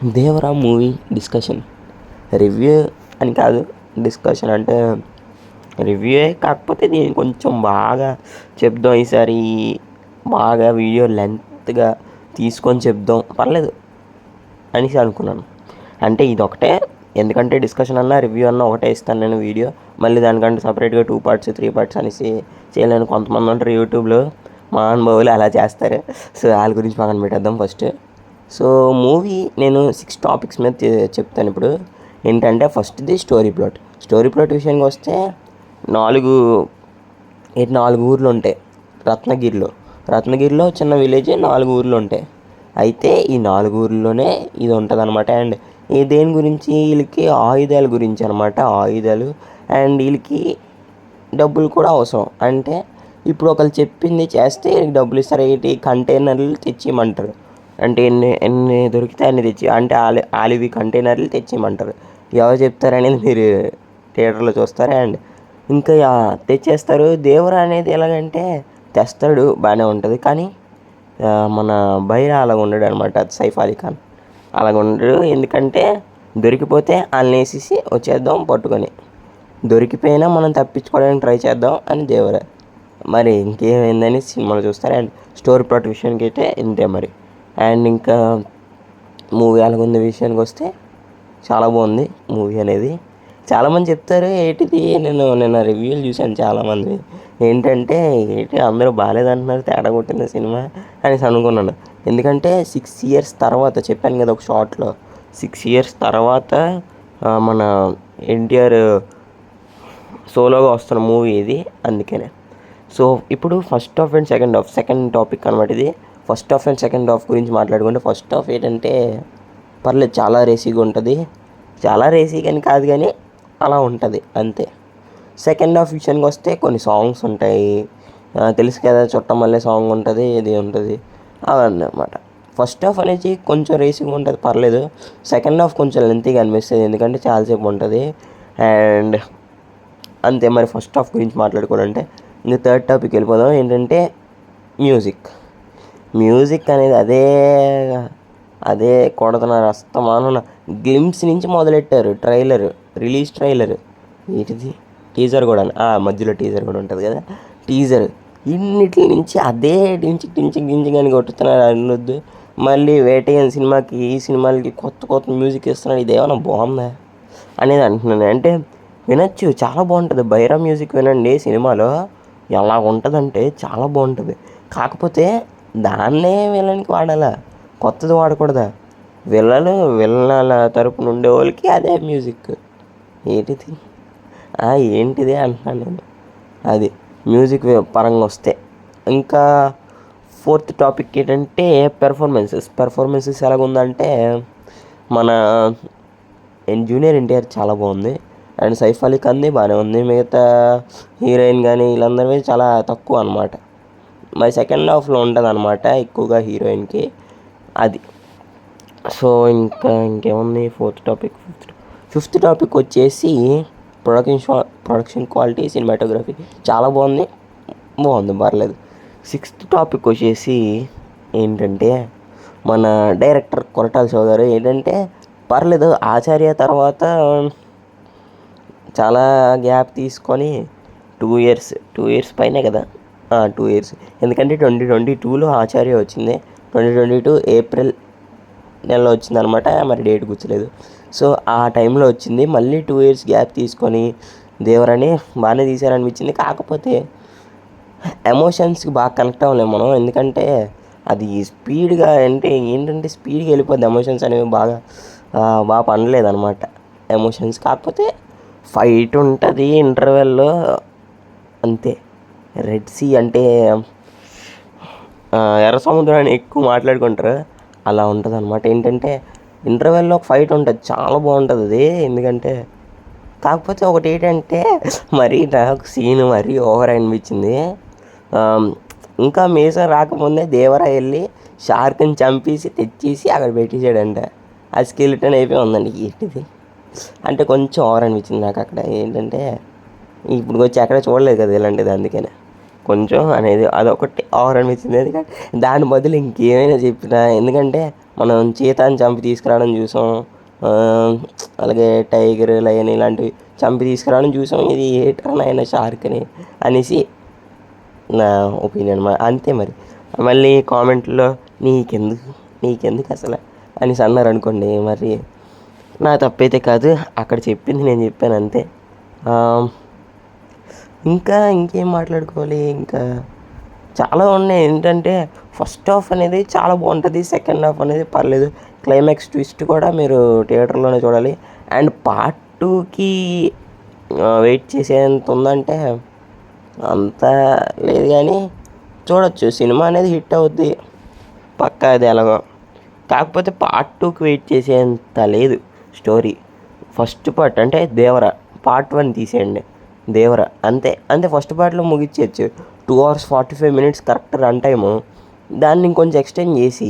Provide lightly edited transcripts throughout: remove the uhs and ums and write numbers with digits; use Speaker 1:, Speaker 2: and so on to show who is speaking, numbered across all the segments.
Speaker 1: Devara movie discussion review అని కాదు. Discussion అంటే రివ్యూయే, కాకపోతే దీన్ని కొంచెం బాగా చెప్దాం ఈసారి. బాగా వీడియో లెంత్గా తీసుకొని చెప్దాం పర్లేదు అనేసి అనుకున్నాను. అంటే ఇదొకటే, ఎందుకంటే డిస్కషన్ అన్నా రివ్యూ అన్నా ఒకటే ఇస్తాను నేను వీడియో. మళ్ళీ దానికంటే సపరేట్గా 2 parts 3 parts అనేసి చేయలేను. కొంతమంది ఉంటారు యూట్యూబ్లో మహానుభావులు అలా చేస్తారు. సో వాళ్ళ గురించి పక్కన పెట్టేద్దాం ఫస్ట్. సో మూవీ నేను 6 topics మీద చెప్తాను ఇప్పుడు. ఏంటంటే ఫస్ట్ది స్టోరీ ప్లాట్ విషయానికి వస్తే 4 ఊర్లు ఉంటాయి రత్నగిరిలో చిన్న విలేజ్, 4 ఊర్లు ఉంటాయి. అయితే ఈ 4 ఊర్లోనే ఇది ఉంటుంది అనమాట. అండ్ ఈ దేని గురించి, వీళ్ళకి ఆయుధాల గురించి అనమాట. ఆయుధాలు అండ్ వీళ్ళకి డబ్బులు కూడా అవసరం. అంటే ఇప్పుడు ఒకళ్ళు చెప్పింది చేస్తే వీళ్ళకి డబ్బులు ఇస్తారు. ఏంటి, కంటైనర్లు తెచ్చిమంటారు. అంటే ఎన్ని దొరికితే అన్ని తెచ్చి, అంటే ఆలివి కంటైనర్లు తెచ్చిమంటారు. ఎవరు చెప్తారనేది మీరు థియేటర్లో చూస్తారు. అండ్ ఇంకా తెచ్చేస్తారు. దేవర అనేది ఎలాగంటే తెస్తాడు, బాగానే ఉంటుంది. కానీ మన బైరా అలాగ ఉండడు అనమాట. సైఫ్ అలీ ఖాన్ అలాగ ఉండడు. ఎందుకంటే దొరికిపోతే వాళ్ళని వేసేసి వచ్చేద్దాం పట్టుకొని, దొరికిపోయినా మనం తప్పించుకోవడానికి ట్రై చేద్దాం అని దేవర. మరి ఇంకేమైందని సినిమాలో చూస్తారు. అండ్ స్టోరీ ప్లాట్ విషయానికి అయితే ఇంతే మరి. అండ్ ఇంకా మూవీ అలాగుంది విషయానికి వస్తే చాలా బాగుంది మూవీ అనేది. చాలామంది చెప్తారు ఏంటిది, నేను నిన్న రివ్యూలు చూశాను చాలామంది. ఏంటంటే ఏంటి అందరూ బాగాలేదంటున్నారు, తేడా కొట్టింది సినిమా అనేసి అనుకున్నాను. ఎందుకంటే 6 years తర్వాత, చెప్పాను కదా ఒక షార్ట్లో, 6 years తర్వాత మన ఎన్టీఆర్ సోలోగా వస్తున్న మూవీ ఇది, అందుకనే. సో ఇప్పుడు first half and second topic అనమాట ఇది. First half and second half గురించి మాట్లాడుకుంటే, ఫస్ట్ హాఫ్ ఏంటంటే పర్లేదు, చాలా రేసీగా ఉంటుంది. చాలా రేసీగా అని కాదు కానీ అలా ఉంటుంది అంతే. సెకండ్ హాఫ్ విషయానికి వస్తే కొన్ని సాంగ్స్ ఉంటాయి, తెలుసు కదా, చుట్టమల్లె సాంగ్ ఉంటుంది, ఇది ఉంటుంది, అవన్నమాట. ఫస్ట్ హాఫ్ అనేది కొంచెం రేసింగ్ ఉంటుంది, పర్లేదు. సెకండ్ హాఫ్ కొంచెం లెంతీగా అనిపిస్తుంది, ఎందుకంటే చాలాసేపు ఉంటుంది. అండ్ అంతే మరి. ఫస్ట్ హాఫ్ గురించి మాట్లాడుకోవాలంటే ఇంకా థర్డ్ టాపిక్ వెళ్ళిపోదాం. ఏంటంటే మ్యూజిక్ అనేది అదే కొడుతున్నారు అస్తమానం. గ్లిమ్స్ నుంచి మొదలెట్టారు. రిలీజ్ ట్రైలర్ ఏంటిది, టీజర్ కూడా, మధ్యలో టీజర్ కూడా ఉంటుంది కదా, టీజర్. ఇన్నిటి నుంచి అదే డించిక్ అని కొట్టుతున్నారు అనొద్దు. మళ్ళీ వేటయ్యన్ సినిమాకి, ఈ సినిమాలకి కొత్త మ్యూజిక్ ఇస్తున్నాడు. ఇదేమన్నా బాగుందా అనేది అంటున్నాను. అంటే వినొచ్చు, చాలా బాగుంటుంది. బైరా మ్యూజిక్ వినండి సినిమాలో, ఎలా ఉంటుందంటే చాలా బాగుంటుంది. కాకపోతే దాన్నే విలన్కి వాడాలా, కొత్తది వాడకూడదా? విలనాల తరపున ఉండే వాళ్ళకి అదే మ్యూజిక్. ఏంటిది అంటున్నాను నేను. అది మ్యూజిక్ పరంగా వస్తే. ఇంకా ఫోర్త్ టాపిక్ ఏంటంటే పెర్ఫార్మెన్సెస్ ఎలాగుందంటే, మన జూనియర్ ఎన్టీఆర్ చాలా బాగుంది. అండ్ సైఫ్ అలీ ఖాన్ది బాగానే ఉంది. మిగతా హీరోయిన్ కానీ వీళ్ళందరివి చాలా తక్కువ అనమాట. మరి సెకండ్ హాఫ్లో ఉంటుంది అనమాట ఎక్కువగా హీరోయిన్కి అది. సో ఇంకేముంది ఫిఫ్త్ టాపిక్ వచ్చేసి ప్రొడక్షన్ క్వాలిటీ, సినిమాటోగ్రఫీ చాలా బాగుంది పర్లేదు. సిక్స్త్ టాపిక్ వచ్చేసి ఏంటంటే, మన డైరెక్టర్ కొరటాల శివ గారు ఏంటంటే పర్లేదు, ఆచార్య తర్వాత చాలా గ్యాప్ తీసుకొని 2 years పైనే కదా, 2 years. ఎందుకంటే 2022లో ఆచార్య వచ్చింది, 2022 ఏప్రిల్ నెలలో వచ్చిందనమాట. మరి డేట్ గుర్తులేదు. సో ఆ టైంలో వచ్చింది. మళ్ళీ 2 years గ్యాప్ తీసుకొని దేవరని బాగానే తీశారనిపించింది. కాకపోతే ఎమోషన్స్కి బాగా కనెక్ట్ అవ్వలేము మనం, ఎందుకంటే అది స్పీడ్గా ఏంటంటే స్పీడ్గా వెళ్ళిపోద్ది. ఎమోషన్స్ అనేవి బాగా పండలేదు అనమాట ఎమోషన్స్. కాకపోతే ఫైట్ ఉంటుంది ఇంటర్వెల్లో, అంతే. రెడ్ సీ అంటే ఎర్ర సముద్రాన్ని ఎక్కువ మాట్లాడుకుంటారు, అలా ఉంటుంది అనమాట. ఏంటంటే ఇంటర్వెల్లో ఒక ఫైట్ ఉంటుంది, చాలా బాగుంటుంది అది. ఎందుకంటే కాకపోతే ఒకటి ఏంటంటే మరీ నాకు సీన్ మరీ ఓవర్ అనిపించింది. ఇంకా మీసం రాకముందే దేవరా వెళ్ళి షార్క్ని చంపేసి తెచ్చేసి అక్కడ పెట్టేసాడంట. ఆ స్కెలిటన్ అయిపోయి ఉందండి. ఏంటిది అంటే కొంచెం ఓవర్ అనిపించింది నాకు అక్కడ. ఏంటంటే ఇప్పుడు వచ్చి ఎక్కడ చూడలేదు కదా ఇలాంటిది, అందుకనే కొంచెం అనేది అదొకటి ఓవర్ అనిపించింది. ఎందుకంటే దాని బదులు ఇంకేమైనా చెప్పినా, ఎందుకంటే మనం చీతాని చంపి తీసుకురావడం చూసాం, అలాగే టైగర్, లయన్ ఇలాంటివి చంపి తీసుకురావడం చూసాం. ఇది ఏటర్ నాయన షార్క్ని అనేసి నా ఒపీనియన్. అంతే మరి. మళ్ళీ కామెంట్లో నీకెందుకు అసలు అనేసి అన్నారు అనుకోండి, మరి నా తప్పైతే కాదు, అక్కడ చెప్పింది నేను చెప్పాను అంతే. ఇంకేం మాట్లాడుకోవాలి, ఇంకా చాలా ఉన్నాయి. ఏంటంటే ఫస్ట్ హాఫ్ అనేది చాలా బాగుంటుంది, సెకండ్ హాఫ్ అనేది పర్లేదు. క్లైమాక్స్ ట్విస్ట్ కూడా మీరు థియేటర్లోనే చూడాలి. అండ్ పార్ట్ 2కి వెయిట్ చేసేంత ఉందంటే అంత లేదు, కానీ చూడొచ్చు. సినిమా అనేది హిట్ అవుద్ది పక్కా, అది ఎలాగో. కాకపోతే పార్ట్ 2కి వెయిట్ చేసేంత లేదు స్టోరీ. ఫస్ట్ పార్ట్ అంటే దేవర, పార్ట్ 1 తీసేయండి, దేవర అంతే ఫస్ట్ పార్ట్లో ముగిచ్చేయచ్చు. 2 hours 45 minutes correct run time. దాన్ని ఇంకొంచెం ఎక్స్టెండ్ చేసి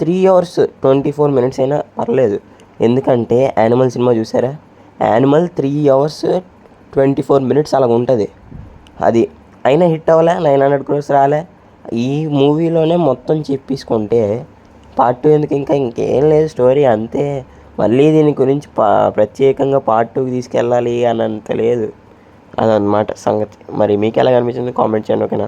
Speaker 1: 3 hours 24 minutes అయినా పర్లేదు. ఎందుకంటే యానిమల్ సినిమా చూసారా, యానిమల్ 3 hours 24 minutes అలాగ ఉంటుంది. అది అయినా హిట్ అవ్వలే, 900 crores రాలే. ఈ మూవీలోనే మొత్తం చెప్పేసుకుంటే పార్ట్ 2 ఎందుకు, ఇంకేం లేదు స్టోరీ అంతే. మళ్ళీ దీని గురించి ప్రత్యేకంగా పార్ట్ 2కి తీసుకెళ్ళాలి అని అంత లేదు. అదనమాట సంగతి. మరి మీకు ఎలా కనిపించింది కామెంట్ చేయండి, ఓకేనా?